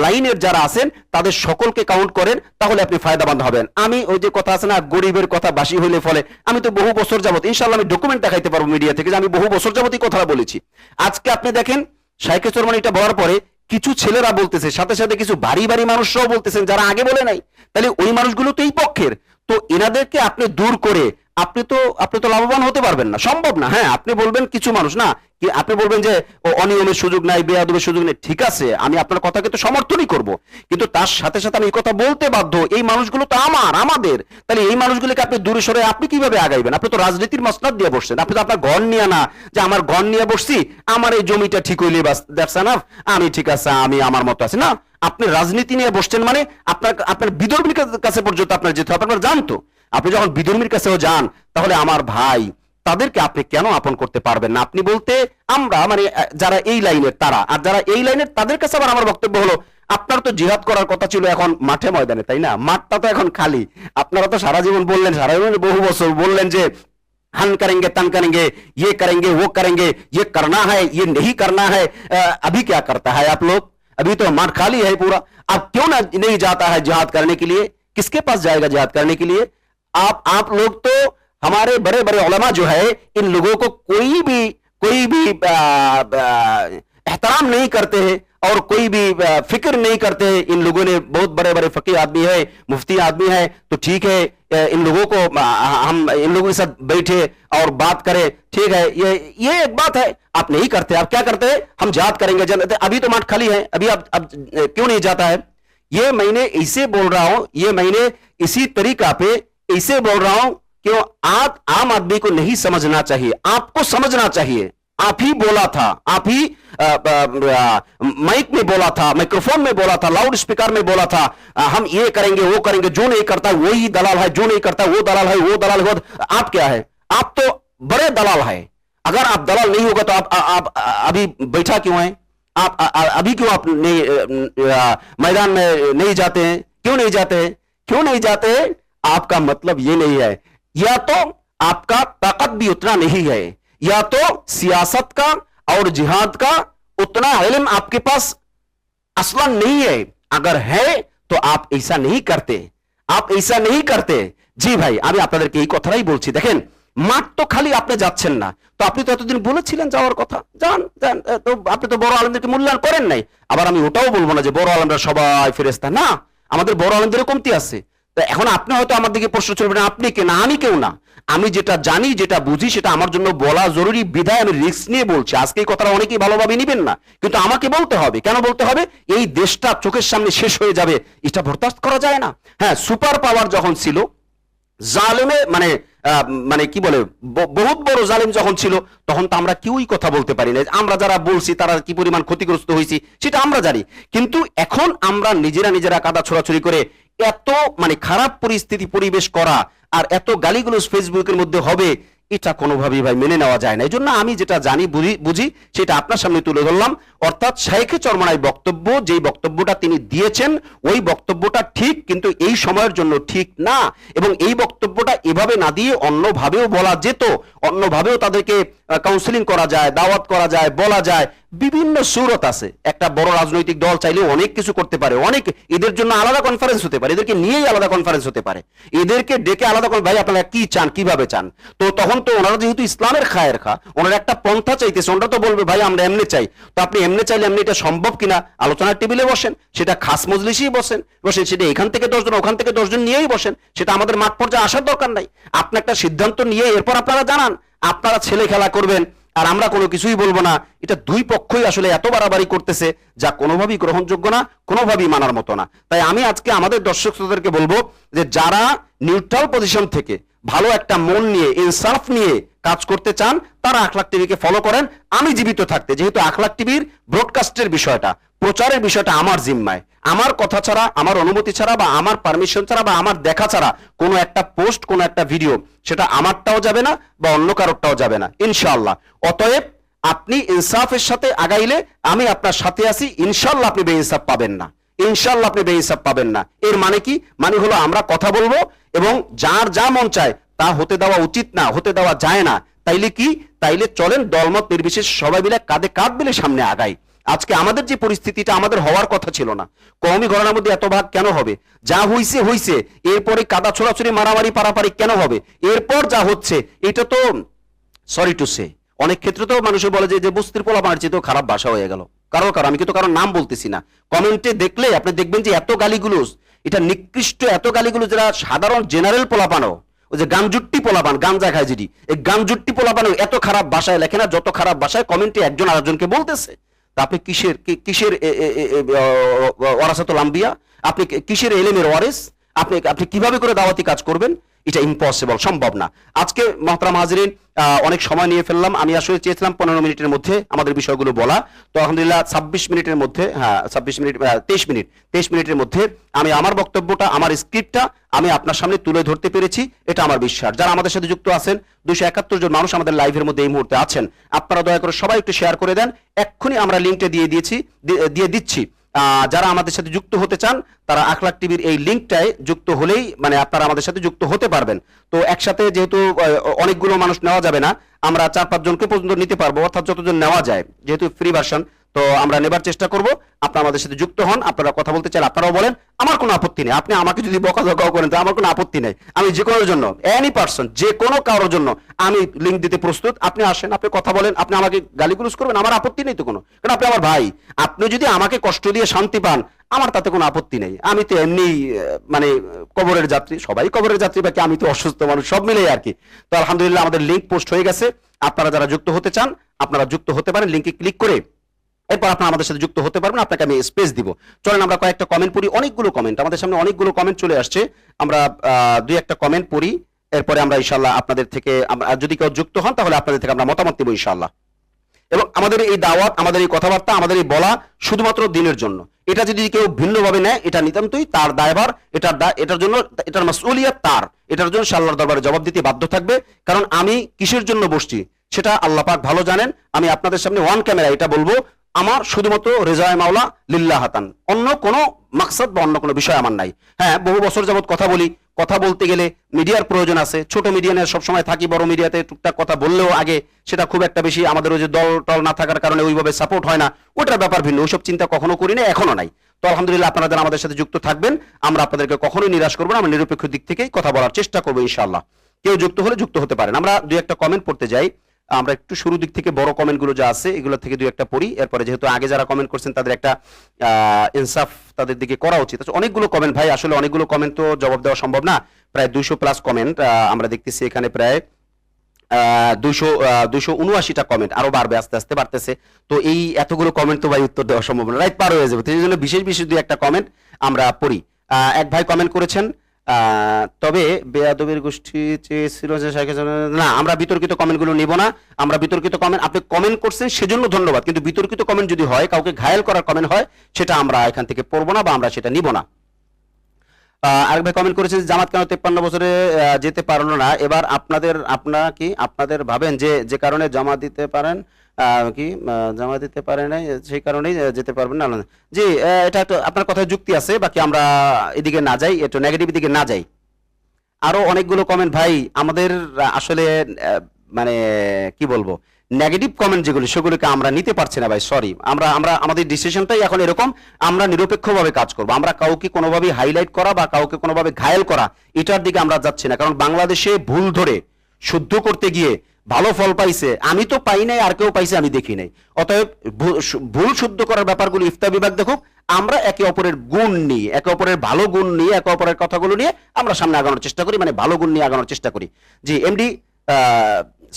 Speaker 1: লাইনের যারা আছেন তাদের সকলকে কাউন্ট করেন, তাহলে আপনি ফায়দাবান হবেন। আমি ওই যে কথা আছে না, গরিবের কথা বাসি হইলে ফলে, আমি তো বহু বছর যাবত, ইনশাআল্লাহ আমি ডকুমেন্ট দেখাইতে পারবো মিডিয়া থেকে, যে আমি বহু বছর যাবত এই কথাটা বলেছি। আজকে আপনি দেখেন, শাইখে চরমনাই এটা বলার পরে কিছু ছেলেরা বলতেছে, সাথে সাথে কিছু বাড়ি বাড়ি মানুষরাও বলতেছেন যারা আগে বলে নাই। তাহলে ওই মানুষগুলো তো এই পক্ষের। তো এনাদেরকে আপনি দূর করে আপনি তো লাভবান হতে পারবেন না, সম্ভব না। হ্যাঁ, আপনি বলবেন কিছু মানুষ না কি, আপনি বলবেন যে অনিয়মের সুযোগ নাই, বেয়াদবের সুযোগ নেই, ঠিক আছে, আমি আপনার কথাকে তো সমর্থনই করব, কিন্তু তার সাথে সাথে আমি এই কথা বলতে বাধ্য, এই মানুষগুলো তো আমাদের। তাহলে এই মানুষগুলোকে আপনি দূরে সরে আপনি কিভাবে আগাইবেন? আপনি তো রাজনীতির মসনদ দিয়ে বসছেন, আপনি তো আপনার ঘর নিয়ে না, যে আমার ঘর নিয়ে বসছি, আমার এই জমিটা ঠিক হইলে বাস, দ্যাটস এনাফ, আমি ঠিক আছে, আমি আমার মতো আছি না। আপনি রাজনীতি নিয়ে বসছেন মানে আপনার বিধর্মীর কাছে পর্যন্ত আপনার যেতে হবে। আপনার জানতো, আপনি যখন বিধর্মীর কাছেও যান, তাহলে আমার ভাই তাদেরকে আপনি কেন আপন করতে পারবেন না? আপনি বলতে আমরা মানে যারা এই লাইনের তারা, আর যারা এই লাইনের তাদের কাছে আবার আমার বক্তব্য হলো, আপনার তো জিহাদ করার কথা ছিল এখন মাঠে ময়দানে, তাই না? মাঠটা তো এখন খালি। আপনারা তো সারা জীবন বললেন, সারা জীবন বহু বছর বললেন যে हम करेंगे तन करेंगे, ये करेंगे वो करेंगे, ये करना है ये नहीं करना है। अभी क्या करता है आप लोग? अभी तो माठ खाली है पूरा। अब क्यों ना नहीं जाता है जिहाद करने के लिए? किसके पास जाएगा जिहाद करने के लिए? आप लोग तो हमारे बड़े बड़े उलमा जो है, इन लोगों को कोई भी एहतराम नहीं करते हैं और कोई भी फिक्र नहीं करते हैं। इन लोगों ने बहुत बड़े बड़े फकीह आदमी है, मुफ्ती आदमी है, तो ठीक है, इन लोगों को हम इन लोगों के साथ बैठे और बात करें, ठीक है। ये एक बात है। आप नहीं करते, आप क्या करते हैं? हम जिहाद करेंगे, अभी तो माठ खाली है, अभी अब क्यों नहीं जाता है? ये मैंने इसे बोल रहा हूं, ये मैंने इसी तरीका पे इसे बोल रहा हूं कि आप आम आदमी को नहीं समझना चाहिए, आपको समझना चाहिए। आप ही बोला था, आप ही माइक में बोला था, माइक्रोफोन में बोला था, लाउड स्पीकर में बोला था, हम ये करेंगे वो करेंगे, जो नहीं करता वही दलाल है, जो नहीं करता वो दलाल है, वो दलाल हो। आप क्या है? आप तो बड़े दलाल है। अगर आप दलाल नहीं होगा तो आप अभी बैठा क्यों है? आप अभी क्यों आप मैदान में नहीं जाते हैं? क्यों नहीं जाते हैं? क्यों नहीं जाते हैं? आपका मतलब ये नहीं है, या तो आपका ताकत भी उतना नहीं है, या तो सियासत का और जिहाद का उतना इल्म आपके पास असलन नहीं है। अगर है तो आप ऐसा नहीं करते, आप ऐसा नहीं करते। জি ভাই, আমি আপনাদেরকে এই কথাটাই বলছি। দেখেন, মাঠ তো খালি আপনি যাচ্ছেন না, তো আপনি তো এতদিন বলেছিলেন যাওয়ার কথা, যান যান। তো আপনি তো বড় আলেমদেরকে মূল্যায়ন করেন নাই। আবার আমি ওটাও বলবো না যে বড় আলেমরা সবাই ফেরেশতা, না, আমাদের বড় আলেমদেরও কমতি আছে। তো এখন আপনি হয়তো আমার দিকে প্রশ্ন চলবে না, আপনি কে না আমি কেউ না, আমি যেটা জানি যেটা বুঝি সেটা আমার জন্য বলা জরুরি, বিধায় আমি রিস্ক নিয়ে বলছি। আজকে এই কথাটা অনেকেই ভালোভাবে নিবেন না, কিন্তু আমাকে বলতে হবে। কেন বলতে হবে? এই দেশটা চোখের সামনে শেষ হয়ে যাবে, এটা বরদাস্ত করা যায় না। হ্যাঁ, সুপার পাওয়ার যখন ছিল, জালেমে মানে মানে কি বলে, বহুত বড় জালেম যখন ছিল, তখন তো আমরা কেউই কথা বলতে পারি না। আমরা যারা বলছি তারা কি পরিমাণ ক্ষতিগ্রস্ত হয়েছি সেটা আমরা জানি। কিন্তু এখন আমরা নিজেরা কাদা ছোড়াছুড়ি করে এত মানে খারাপ পরিস্থিতি পরিবেশ করা আর এত গালিগুলোজ ফেসবুকের মধ্যে হবে, এটা কোনোভাবেই ভাই মেনে নেওয়া যায় না। এই জন্য আমি যেটা জানি বুঝি সেটা আপনার সামনে তুলে ধরলাম। অর্থাৎ শাইখে চরমনাই বক্তব্য, যেই বক্তব্যটা তিনি দিয়েছেন ওই বক্তব্যটা ঠিক, কিন্তু এই সময়ের জন্য ঠিক না। এবং এই বক্তব্যটা এভাবে না দিয়ে অন্যভাবেও বলা যেত, অন্যভাবেও তাদেরকে কাউন্সিলিং করা যায়, দাওয়াত করা যায়, বলা যায়। বিভিন্ন সুরত আছে। একটা বড় রাজনৈতিক দল চাইলে অনেক কিছু করতে পারে, অনেক, এদের জন্য আলাদা কনফারেন্স হতে পারে, এদেরকে নিয়েই আলাদা কনফারেন্স হতে পারে, এদেরকে ডেকে আলাদা ভাই আপনারা কি চান, কিভাবে চান। তো তখন তো ওনারা যেহেতু ইসলামের খায়ের খা, ওনারা একটা পন্থা চাইতেছে, ওনারা তো বলবে ভাই আমরা এমনি চাই। তো আপনি এমনি চাইলে এমনি এটা সম্ভব কিনা আলোচনার টেবিলে বসেন, সেটা খাস মজলিসেই বসেন, সেটা এখান থেকে 10 জন ওখান থেকে 10 জন নিয়েই বসেন, সেটা আমাদের মাঠ পর্যায়ে আসার দরকার নাই। আপনি একটা সিদ্ধান্ত নিয়ে এরপর আপনারা জানান আপনারা ছেলে খেলা করবেন আর আমরা কোনো কিছুই বলবো না। এটা দুই পক্ষই আসলে এত বাড়াবাড়ি করতেছে যা কোনোভাবেই গ্রহণযোগ্য না, কোনোভাবেই মানার মতো না। তাই আমি আজকে আমাদের দর্শক শ্রোতাদেরকে বলবো যে যারা নিউট্রাল পজিশন থেকে ভালো একটা মন নিয়ে ইনসাফ নিয়ে কাজ করতে চান তারা আখলাক টিভিকে ফলো করেন। আমি জীবিত থাকতে, যেহেতু আখলাক টিভির ব্রডকাস্টের বিষয়টা, প্রচারের বিষয়টা আমার জিম্মায়, আমার কথা ছাড়া, আমার অনুমতি ছাড়া বা আমার পারমিশন ছাড়া বা আমার দেখা ছাড়া কোনো একটা পোস্ট, কোনো একটা ভিডিও, সেটা আমারটাও যাবে না বা অন্য কারোরটাও যাবে না ইনশাআল্লাহ। অতএব আপনি ইনসাফের সাথে আগাইলে আমি আপনার সাথে আছি, ইনশাআল্লাহ আপনি বেইনসাফ পাবেন না, ইনশাআল্লাহ আপনি বেইনসাফ পাবেন না। এর মানে কি? মানে হলো আমরা কথা বলবো এবং যার যা মন চায় তা হতে দেওয়া উচিত না, হতে দেওয়া যায় না। তাইলে কি? তাইলে চলেন দলমত নির্বিশেষ সবাই মিলে কাঁধে কাঁধ মিলে সামনে আগাই। আজকে আমাদের যে পরিস্থিতিটা আমাদের হওয়ার কথা ছিল না, কওমি ঘটনার মধ্যে এত ভাগ কেন হবে? যা হইছে হইছে, এরপরে কাদা ছোড়াছুড়ি মারামারি পারাপারি কেন হবে? এরপর যা হচ্ছে এটা তো সরি টু সে, অনেক ক্ষেত্রে তো মানুষে বলে যে বস্তির পোলাপানের চেয়ে তো খারাপ ভাষা হয়ে গেল। কারো আমি কিন্তু কারোর নাম বলতেছি না, কমেন্টে দেখলে আপনি দেখবেন যে এত গালিগুলোজ, এটা নিকৃষ্ট এত গালিগুলোজ, যারা সাধারণ জেনারেল পোলাপানও, ওই যে গামজুট্টি পোলাপান, গাঞ্জা খায় যেটি, এই গামজুট্টি পোলাপানও এত খারাপ ভাষায় লেখে না যত খারাপ ভাষায় কমেন্টে একজন আরেকজনকে বলতেছে। তা আপনি কিসের ওয়ারাসাতুল আম্বিয়া, আপনি কিসের এলেমের ওয়ারিস? আপনি কিভাবে করে দাওয়াতি কাজ করবেন? এটা ইম্পসিবল, সম্ভব না। আজকে মুহতারাম হাজিরিন অনেক সময় নিয়ে ফেললাম। আমি আসলে চেয়েছিলাম 15 মিনিটের মধ্যে আমাদের বিষয়গুলো বলা, তো আলহামদুলিল্লাহ 26 মিনিটের মধ্যে, হ্যাঁ 23 মিনিটের মধ্যে আমি আমার বক্তব্যটা, আমার স্ক্রিপ্টটা আমি আপনার সামনে তুলে ধরতে পেরেছি, এটা আমার বিশ্বাস। যারা আমাদের সাথে যুক্ত আছেন, 271 জন মানুষ আমাদের লাইভের মধ্যে এই মুহূর্তে আছেন, আপনারা দয়া করে সবাই একটু শেয়ার করে দেন। এক্ষুনি আমরা লিঙ্কটা দিয়ে দিচ্ছি। যারা আমাদের সাথে যুক্ত হতে চান তারা আখলাক টিভির এই লিঙ্কটায় যুক্ত হলেই মানে আপনারা আমাদের সাথে যুক্ত হতে পারবেন। তো একসাথে যেহেতু অনেকগুলো মানুষ নেওয়া যাবে না, আমরা 4-5 জনকে পর্যন্ত নিতে পারবো, অর্থাৎ যতজন নেওয়া যায়, যেহেতু ফ্রি ভার্সন, তো আমরা নেবার চেষ্টা করব। আপনারা আমাদের সাথে যুক্ত হন, আপনারা কথা বলতে চাইলে আপনারাও বলেন, আমার কোনো আপত্তি নেই। আপনি আমাকে যদি বকাঝকাও করেন তো আমার কোনো আপত্তি নেই। আমি যে কোনো জন্য, এনি পার্সন, যে কোনো কারোর জন্য আমি লিঙ্ক দিতে প্রস্তুত। আপনি আসেন, আপনি কথা বলেন, আপনি আমাকে গালিগুলোজ করবেন, আমার আপত্তি নেই তো কোনো, কারণ আপনি আমার ভাই। আপনি যদি আমাকে কষ্ট দিয়ে শান্তি পান আমার তাতে কোনো আপত্তি নেই। আমি তো এমনি মানে কবরের যাত্রী, সবাই কবরের যাত্রী, বাকি আমি তো অসুস্থ মানুষ, সব মিলেই আর কি। তো আলহামদুলিল্লাহ আমাদের লিঙ্ক পোস্ট হয়ে গেছে। আপনারা যারা যুক্ত হতে চান আপনারা যুক্ত হতে পারেন, লিঙ্কে ক্লিক করে এরপর আপনারা আমাদের সাথে যুক্ত হতে পারবেন, আপনাকে আমি স্পেস দিব। চলেন আমরা কয়েকটা কমেন্ট পড়ি, অনেকগুলো কমেন্ট আমাদের সামনে, অনেকগুলো কমেন্ট চলে আসছে। আমরা দুই একটা কমেন্ট পড়ি, এরপরে আমরা ইনশাআল্লাহ আপনাদের থেকে যদি কেউ যুক্ত হন তাহলে আপনাদের থেকে আমরা মতামত দেব ইনশাআল্লাহ। এবং আমাদের এই দাওয়াত, আমাদের এই কথাবার্তা, আমাদের এই বলা শুধুমাত্র দিনের জন্য। এটা যদি কেউ ভিন্নভাবে নেয় এটা নিতান্তই তার দায়ভার, এটার জন্য এটার মাসউলিয়াত তার, এটার জন্য আল্লাহর দরবারে জবাব দিতে বাধ্য থাকবে। কারণ আমি কিসের জন্য বসছি সেটা আল্লাহ পাক ভালো জানেন। আমি আপনাদের সামনে ওয়ান ক্যামেরা এটা বলবো, আমার শুধুমাত্র রেজায়ে মাওলা লিল্লাহাতান, অন্য কোনো মাকসাদ বা অন্য কোনো বিষয় আমার নাই। হ্যাঁ, বহু বছর যাবত কথা বলি, কথা বলতে গেলে মিডিয়ার প্রয়োজন আছে। ছোট মিডিয়া নিয়ে সবসময় থাকি, বড় মিডিয়াতে টুকটাক কথা বললেও আগে সেটা খুব একটা বেশি আমাদের ওই যে দল টল না থাকার কারণে ওইভাবে সাপোর্ট হয় না, ওটার ব্যাপার ভিন্ন। ওইসব চিন্তা কখনো করি না, এখনো নাই। তো আলহামদুলিল্লাহ আপনারা যারা আমাদের সাথে যুক্ত থাকবেন, আমরা আপনাদেরকে কখনোই নিরাশ করবো না, আমরা নিরপেক্ষ দিক থেকেই কথা বলার চেষ্টা করবো ইনশাআল্লাহ। কেউ যুক্ত হলে যুক্ত হতে পারেন। আমরা দুই একটা কমেন্ট পড়তে যাই, আমরা একটু শুরু দিক থেকে বড় কমেন্ট গুলো যা আছে এগুলো থেকে দুই একটা পড়ি, এরপরে যেহেতু আগে যারা কমেন্ট করছেন তাদের একটা ইনসাফ তাদের দিকে করা উচিত। অনেকগুলো কমেন্ট ভাই, আসলে অনেকগুলো কমেন্ট তো জবাব দেওয়া সম্ভব না, প্রায় 200+ কমেন্ট আমরা দেখতেছি এখানে, প্রায় 279টা কমেন্ট, আরো বাড়বে, আস্তে আস্তে বাড়তেছে। তো এই এতগুলো কমেন্ট তো ভাই উত্তর দেওয়া সম্ভব না, রাইট পার হয়ে যাবে। তো এই জন্য বিশেষ বিশেষ দুই একটা কমেন্ট আমরা পড়ি। এক ভাই কমেন্ট করেছেন, তবে বেয়াদবের গোষ্ঠী চেয়েছিল যে না, আমরা বিতর্কিত কমেন্টগুলো নিব না। আমরা বিতর্কিত কমেন্ট, আপনি কমেন্ট করছেন সেজন্য ধন্যবাদ, কিন্তু বিতর্কিত কমেন্ট যদি হয়, কাউকে ঘায়েল করার কমেন্ট হয়, সেটা আমরা এখান থেকে পড়বো না বা আমরা সেটা নিব না। আরেক ভাই কমেন্ট করেছেন জামাত কেন 53 বছরে যেতে পারলো না, এবার আপনাদের ভাবেন যে যে কারণে জমা দিতে পারেন জমা দিতে পারে নাই সেই কারণেই যেতে পারবেন না। জি, এটা তো আপনার কথায় যুক্তি আছে, বাকি আমরা এদিকে না যাই, একটু নেগেটিভ দিকে না যাই। আরো অনেকগুলো কমেন্ট ভাই আমাদের আসলে মানে কি বলবো, নেগেটিভ কমেন্ট যেগুলো সেগুলোকে আমরা নিতে পারছি না ভাই, সরি। আমরা আমরা আমাদের ডিসিশনটাই এখন এরকম, আমরা নিরপেক্ষভাবে কাজ করব। আমরা কাউকে কোনোভাবে হাইলাইট করা বা কাউকে কোনোভাবে ঘায়েল করা এটার দিকে আমরা যাচ্ছি না। কারণ বাংলাদেশে ভুল ধরে শুদ্ধ করতে গিয়ে ভালো ফল পাইছে, আমি তো পাই নাই, আর কেউ পাইছে আমি দেখি নাই। অতএব ভুল শুদ্ধ করার ব্যাপারগুলো ইফতা বিভাগ দেখুক, আমরা একে অপরের গুণ নিয়ে, একে অপরের ভালো গুণ নিয়ে, একে অপরের কথাগুলো নিয়ে আমরা সামনে আগানোর চেষ্টা করি, মানে ভালো গুণ নিয়ে আগানোর চেষ্টা করি। জি, এমডি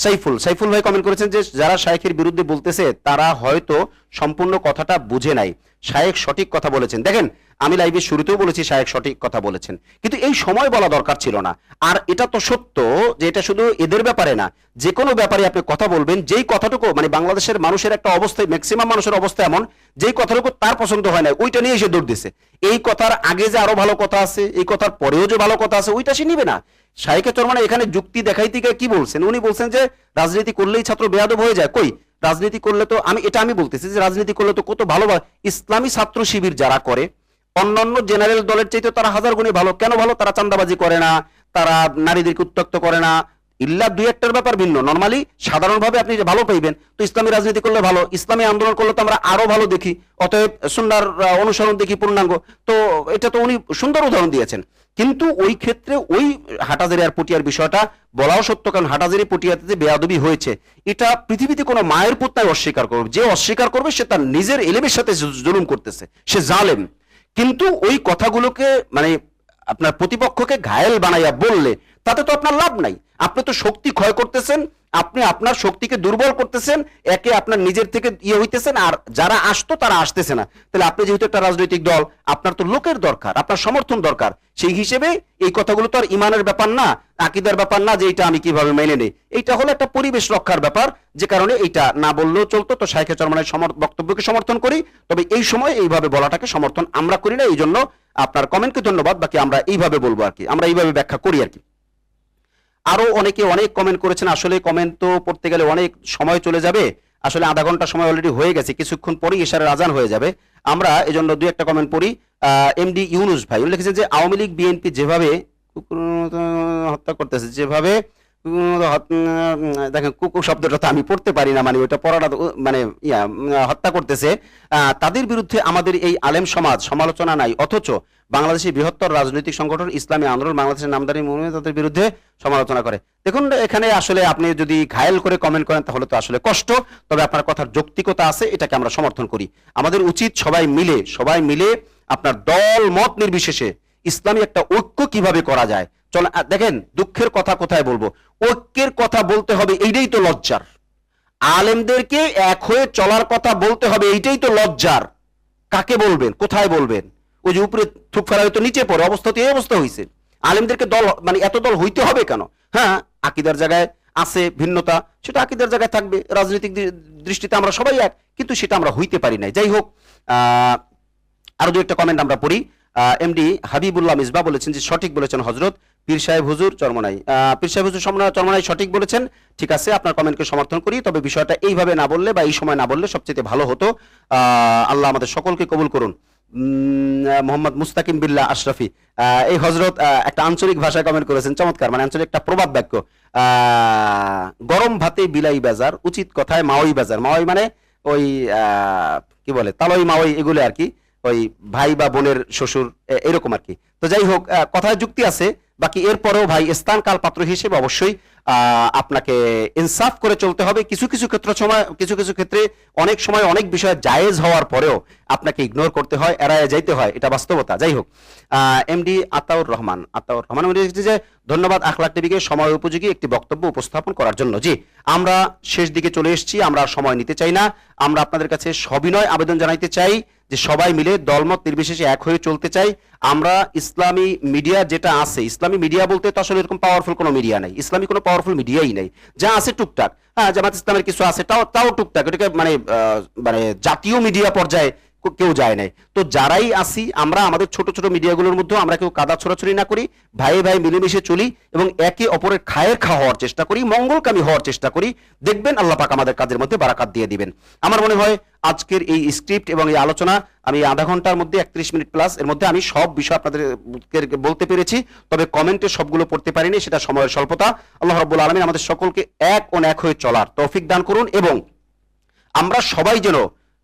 Speaker 1: সাইফুল ভাই কমেন্ট করেছেন যে যারা শায়েখের বিরুদ্ধে বলতেছে তারা হয়তো সম্পূর্ণ কথাটা বুঝে নাই, শায়েখ সঠিক কথা বলেছেন। দেখেন, আমি লাইভের শুরুতেও বলেছি শায়েখ সঠিক কথা বলেছেন, কিন্তু এই সময় বলা দরকার ছিল না। আর এটা তো সত্য যে এটা শুধু এদের ব্যাপারে না, যে কোনো ব্যাপারে আপনি কথা বলবেন, যেই কথাটুকু মানে বাংলাদেশের মানুষের একটা অবস্থায়, ম্যাক্সিমাম মানুষের অবস্থা এমন, যেই কথাটুকু তার পছন্দ হয় না ওইটা নিয়ে এসে দৌড় দিছে। এই কথার আগে যে আরো ভালো কথা আছে, এই কথার পরেও যে ভালো কথা আছে, ওইটা সে নিবে না। শাইখে চরমানে এখানে যুক্তি দেখাইতে গিয়ে কি বলছেন, উনি বলছেন যে রাজনীতি করলেই ছাত্র বেয়াদব হয়ে যায়। কই, রাজনীতি করলে তো আমি বলতেছি যে রাজনীতি করলে তো কত ভালো, ইসলামী ছাত্র শিবির যারা করে অন্যান্য জেনারেল দলের চাইতে তারা হাজার গুণে ভালো। কেন ভালো? তারা চাঁদাবাজি করে না, তারা নারীদেরকে উত্ত্যক্ত করে না, ইল্লা দুই একটার ব্যাপার ভিন্ন। নরমালি সাধারণভাবে আপনি যে ভালো পাইবেন, তো ইসলামী রাজনীতি করলে ভালো, ইসলামী আন্দোলন করলে তো আমরা আরো ভালো দেখি। অতএব সুন্নাহর অনুসরণ দেখি পূর্ণাঙ্গ। তো এটা তো উনি সুন্দর উদাহরণ দিয়েছেন। কিন্তু ওই ক্ষেত্রে ওই হাটাজারি আর পটিয়ার বিষয়টা বলাও সত্য, কারণ হাটাজারি পটিয়াতে যে বেয়াদবি হয়েছে এটা পৃথিবীতে কোনো মায়ের পুত তাই অস্বীকার করবে। যে অস্বীকার করবে সে তার নিজের এলেমের সাথে জুলুম করতেছে, সে জালেম। কিন্তু ওই কথাগুলোকে মানে আপনার প্রতিপক্ষকে ঘায়েল বানাইয়া বললে তাতে তো আপনার লাভ নাই। আপনি তো শক্তি ক্ষয় করতেছেন, আপনি আপনার শক্তিকে দুর্বল করতেছেন, একে আপনার নিজের থেকে হইতেছেন, আর যারা আসতো তারা আসতেছে না। তাহলে আপনি যেহেতু একটা রাজনৈতিক দল, আপনার তো লোকের দরকার, আপনার সমর্থন দরকার। সেই হিসেবে এই কথাগুলো তো আর ইমানের ব্যাপার না, আকীদার ব্যাপার না যে এটা আমি কিভাবে মেনে নেই। এইটা হলো একটা পরিবেশ রক্ষার ব্যাপার, যে কারণে এইটা না বললেও চলতো। তো শাইখে চরমানের বক্তব্যকে সমর্থন করি, তবে এই সময় এইভাবে বলাটাকে সমর্থন আমরা করি না। এই জন্য আপনার কমেন্টকে ধন্যবাদ, বাকি আমরা এইভাবে বলবো আর কি, আমরা এইভাবে ব্যাখ্যা করি আর কি। আরো অনেকে অনেক কমেন্ট করেছেন, আসলে কমেন্ট তো পড়তে গেলে অনেক সময় চলে যাবে, আসলে আধা ঘন্টা সময় অলরেডি হয়ে গেছে, কিছুক্ষণ পরেই ইশারের আজান হয়ে যাবে। আমরা এজন্য দুই একটা কমেন্ট পড়ি। এমডি ইউনুস ভাই উনি লিখেছেন যে আওয়ামী লীগ বিএনপি যেভাবে হত্যা করতেছে, যেভাবে দেখেন কুকুর শব্দটা তো আমি পড়তে পারি না, মানে ওইটা পড়াটা মানে হত্যা করতেছে, তাদের বিরুদ্ধে আমাদের এই আলেম সমাজ সমালোচনা নাই, অথচ বাংলাদেশের বৃহত্তর রাজনৈতিক সংগঠন ইসলামী আন্দোলন বাংলাদেশের নামদারি মৌলবী তাদের বিরুদ্ধে সমালোচনা করে। দেখুন, এখানে আসলে আপনি যদি ঘায়েল করে কমেন্ট করেন তাহলে তো আসলে কষ্ট, তবে আপনার কথার যৌক্তিকতা আছে, এটাকে আমরা সমর্থন করি। আমাদের উচিত সবাই মিলে আপনার দল মত নির্বিশেষে ইসলামী একটা ঐক্য কিভাবে করা যায়। চল দেখেন, দুঃখের কথা কোথায় বলবো, ঐক্যের কথা বলতে হবে, এইটাই তো লজ্জার। আলেমদেরকে এক হয়ে চলার কথা বলতে হবে, এইটাই তো লজ্জার। কাকে বলবেন, কোথায় বলবেন? ওই যে উপরে থুক ফেলা হয়তো নিচে পড়ে, অবস্থা তো এই অবস্থা হয়েছে। আলেমদেরকে দল মানে এত দল হইতে হবে কেন? হ্যাঁ, আকিদার জায়গায় আছে ভিন্নতা, সেটা আকিদার জায়গায় থাকবে, রাজনৈতিক দৃষ্টিতে আমরা সবাই এক, কিন্তু সেটা আমরা হইতে পারি নাই। যাই হোক, আরো দু একটা কমেন্ট আমরা পড়ি। এমডি হাবিবুল্লাহ মিসবা বলেছেন যে সঠিক বলেছেন হজরত, পীর সাহেব হুজুর চরমনাই, পীর সাহেব হুজুর চরমনাই সঠিক বলেছেন। ঠিক আছে, আপনার কমেন্টকে সমর্থন করি, তবে বিষয়টা এইভাবে না বললে বা এই সময় না বললে সবচেয়ে ভালো হতো। আল্লাহ আমাদের সকলকে কবুল করুন। মোহাম্মদ মুস্তাকিম বিল্লাহ আশরাফি, এই হজরত একটা আঞ্চলিক ভাষায় কমেন্ট করেছেন, চমৎকার, মানে আঞ্চলিক একটা প্রবাদ বাক্য। গরম ভাতে বিলাই বাজার, উচিত কথায় মাওই বাজার। মাওই মানে ওই কি বলে, তালই মাওই, এগুলো আর কি, ওই ভাই বা বোনের শ্বশুর, এরকম আর কি। তো যাই হোক, কথায় যুক্তি আছে। বাকি এরপরেও ভাই, স্থান কাল পাত্র হিসেবে অবশ্যই আপনাকে ইনসাফ করে চলতে হবে। কিছু কিছু ক্ষেত্রে অনেক সময় অনেক বিষয় জায়েজ হওয়ার পরেও আপনাকে ইগনোর করতে হয়, এড়ায় যাইতে হয়, এটা বাস্তবতা। যাই হোক, এমডি আতাউর রহমান যে ধন্যবাদ আখলাক টিভিকে সময় উপযোগী একটি বক্তব্য উপস্থাপন করার জন্য। জি, আমরা শেষ দিকে চলে এসেছি, আমরা সময় নিতে চাই না। আমরা আপনাদের কাছে সবিনয় আবেদন জানাইতে চাই যে সবাই মিলে দলমত নির্বিশেষে এক হয়ে চলতে চাই। আমরা ইসলামী মিডিয়া যেটা আছে, ইসলামী মিডিয়া বলতে তো আসলে এরকম পাওয়ারফুল কোনো মিডিয়া নাই, ইসলামী কোনো পাওয়ারফুল মিডিয়াই নাই। যা আছে টুকটাক, হ্যাঁ, জামাত ইসলামের কিছু আছে, তাও টুকটাক, এটাকে মানে মানে জাতীয় মিডিয়া পর্যায়ে কেউ যায় নাই। তো যারাই আসি আমরা আমাদের ছোট ছোট মিডিয়াগুলোর মধ্যে আমরা কেউ কাদা ছোড়াছড়ি না করি, ভাই ভাই মিলেমিশে চলি এবং একে অপরের খায়ের হওয়ার চেষ্টা করি, মঙ্গলকামী হওয়ার চেষ্টা করি। দেখবেন আল্লাহ পাক আমাদের কাজের মধ্যে বারাকাত দিয়ে দিবেন। আমার মনে হয় আজকের এই স্ক্রিপ্ট এবং এই আলোচনা আমি আধা ঘন্টার মধ্যে 31 মিনিট প্লাস এর মধ্যে আমি সব বিষয় আপনাদের বলতে পেরেছি, তবে কমেন্টে সবগুলো পড়তে পারিনি, সেটা সময়ের স্বল্পতা। আল্লাহ রাব্বুল আলামিন আমাদের সকলকে এক ও এক হয়ে চলার তৌফিক দান করুন এবং আমরা সবাই যেন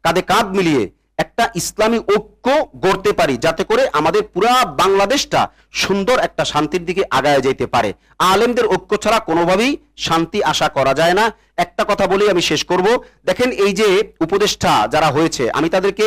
Speaker 1: কাঁধে কাঁধ মিলিয়ে একটা ইসলামী ঐক্য গড়তে পারি, যাতে করে আমাদের পুরা বাংলাদেশটা সুন্দর একটা শান্তির দিকে আগায় যেতে পারে। আলেমদের ঐক্য ছাড়া কোনোভাবেই শান্তি আশা করা যায় না। একটা কথা বলেই আমি শেষ করব। দেখেন, এই যে উপদেষ্টা যারা হয়েছে, আমি তাদেরকে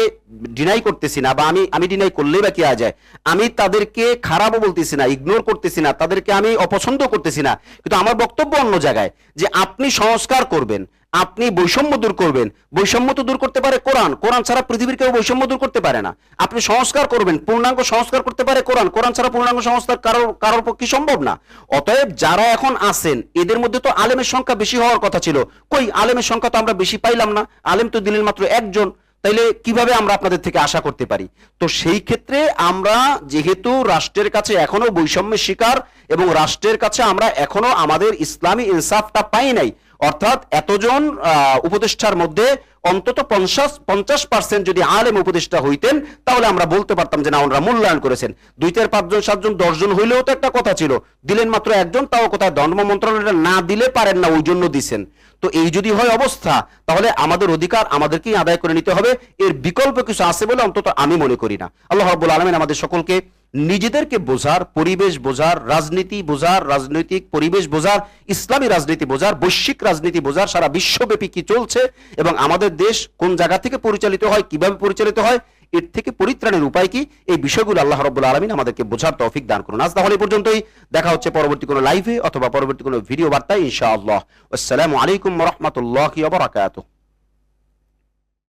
Speaker 1: ডিনাই করতেছি না, বা আমি ডিনাই করলেই বা কি যায়, আমি তাদেরকে খারাপও বলতেছি না, ইগনোর করতেছি না, তাদেরকে আমি অপছন্দ করতেছি না, কিন্তু আমার বক্তব্য অন্য জায়গায়, যে আপনি সংস্কার করবেন, আপনি বৈষম্য দূর করবেন। বৈষম্য তো দূর করতে পারে কোরআন, কোরআন ছাড়া পৃথিবীর কেউ বৈষম্য দূর করতে পারে না। আপনি সংস্কার করবেন, পূর্ণাঙ্গ সংস্কার করতে পারে কোরআন, কোরআন ছাড়া পূর্ণাঙ্গ সংস্কার কারোর পক্ষে সম্ভব না। অতএব যারা এখন আছেন এদের মধ্যে তো আলেমের সংখ্যা বেশি হওয়ার কথা ছিল, কই আলেমের সংখ্যা তো আমরা বেশি পাইলাম না, আলেম তো দিলেন মাত্র একজন, তাইলে কিভাবে আমরা আপনাদের থেকে আশা করতে পারি? তো সেই ক্ষেত্রে আমরা যেহেতু রাষ্ট্রের কাছে এখনো বৈষম্যের শিকার এবং রাষ্ট্রের কাছে আমরা এখনো আমাদের ইসলামী ইনসাফটা পাই নাই, অর্থাৎ এতজন উপদেষ্টার মধ্যে অন্তত 50% যদি আলেম উপদেষ্টা হইতেন তাহলে আমরা বলতে পারতাম যে না, ওনারা মূল্যায়ন করেছেন। 2, 4, 5 জন 7 জন 10 জন হইলেও তো একটা কথা ছিল, দিলেন মাত্র একজন, তাও কোথায় ধর্ম মন্ত্রণালয়টা না দিলে পারেন না, ওই জন্য দিছেন। তো এই যদি হয় অবস্থা, তাহলে আমাদের অধিকার আমাদেরকেই আদায় করে নিতে হবে, এর বিকল্প কিছু আছে বলে অন্তত আমি মনে করি না। আল্লাহ রাব্বুল আলামিন আমাদের সকলকে নিজেদেরকে বোঝার, পরিবেশ বোঝার, রাজনীতি বোঝার, রাজনৈতিক পরিবেশ বোঝার, ইসলামী রাজনীতি বোঝার, বৈশ্বিক রাজনীতি বোঝার, সারা বিশ্বব্যাপী কি চলছে এবং আমাদের দেশ কোন জায়গা থেকে পরিচালিত হয়, কিভাবে পরিচালিত হয়, এর থেকে পরিত্রাণের উপায় কি, এই বিষয়গুলো আল্লাহ রাব্বুল আলামিন আমাদেরকে বোঝার তৌফিক দান করুন। আজ তাহলে এই পর্যন্তই, দেখা হচ্ছে পরবর্তী কোনো লাইভে অথবা পরবর্তী কোনো ভিডিও বার্তায় ইনশাআল্লাহ। আসসালামু আলাইকুম ওয়া রাহমাতুল্লাহি ওয়া বারাকাতুহু।